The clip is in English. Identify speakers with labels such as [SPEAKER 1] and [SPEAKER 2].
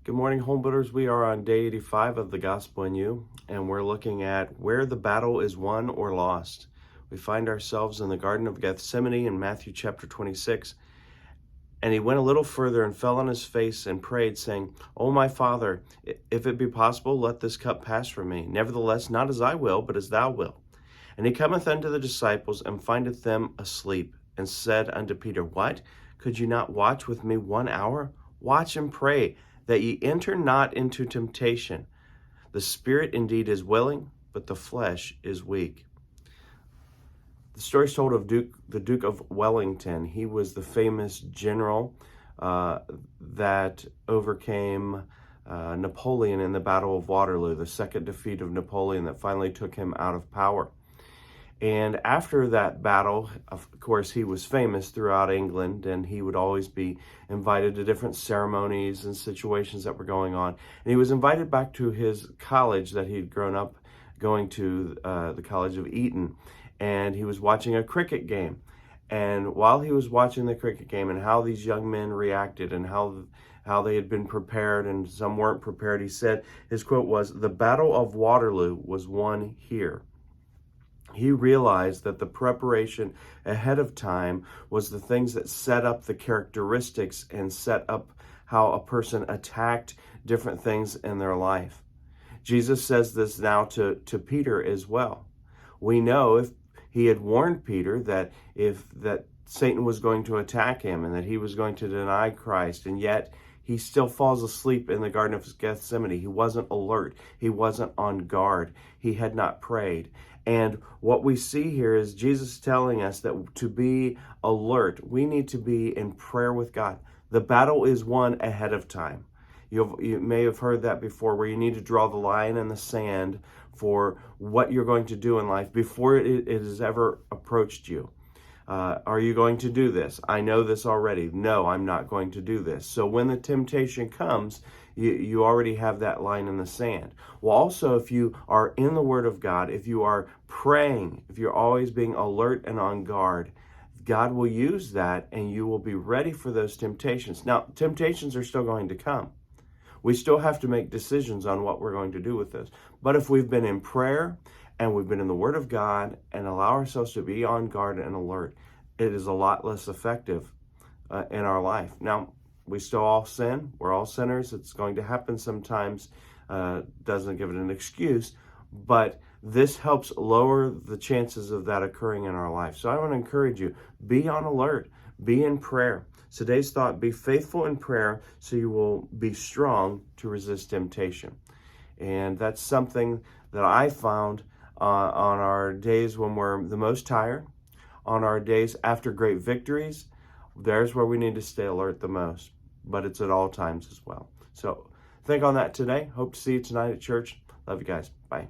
[SPEAKER 1] Good morning, home builders. We are on day 85 of the Gospel in You, and we're looking at where the battle is won or lost. We find ourselves in the Garden of Gethsemane in Matthew chapter 26. And he went a little further and fell on his face and prayed, saying, "O my Father, if it be possible, let this cup pass from me. Nevertheless, not as I will, but as thou wilt." And he cometh unto the disciples, and findeth them asleep, and said unto Peter, "What? Could you not watch with me 1 hour? Watch and pray, that ye enter not into temptation. The spirit indeed is willing, but the flesh is weak." The story is told of the Duke of Wellington. He was the famous general that overcame Napoleon in the Battle of Waterloo, the second defeat of Napoleon that finally took him out of power. And after that battle, of course, he was famous throughout England, and he would always be invited to different ceremonies and situations that were going on. And he was invited back to his college that he'd grown up going to, the College of Eton, and he was watching a cricket game. And while he was watching the cricket game and how these young men reacted and how they had been prepared and some weren't prepared, he said, his quote was, "The Battle of Waterloo was won here." He realized that the preparation ahead of time was the things that set up the characteristics and set up how a person attacked different things in their life. Jesus says this now to Peter as well. We know if he had warned Peter that Satan was going to attack him and that he was going to deny Christ, and yet he still falls asleep in the Garden of Gethsemane. He wasn't alert. He wasn't on guard. He had not prayed. And what we see here is Jesus telling us that to be alert, we need to be in prayer with God. The battle is won ahead of time. You may have heard that before, where you need to draw the line in the sand for what you're going to do in life before it has ever approached you. Are you going to do this? I know this already. No, I'm not going to do this. So when the temptation comes, you already have that line in the sand. Well, also, if you are in the Word of God, if you are praying, if you're always being alert and on guard, God will use that and you will be ready for those temptations. Now, temptations are still going to come. We still have to make decisions on what we're going to do with this. But if we've been in prayer and we've been in the Word of God and allow ourselves to be on guard and alert, it is a lot less effective in our life. Now, we still all sin. We're all sinners. It's going to happen sometimes. Doesn't give it an excuse, but this helps lower the chances of that occurring in our life. So I want to encourage you, be on alert, be in prayer. Today's thought, be faithful in prayer so you will be strong to resist temptation. And that's something that I found on our days when we're the most tired, on our days after great victories. There's where we need to stay alert the most, but it's at all times as well. So think on that today. Hope to see you tonight at church. Love you guys. Bye.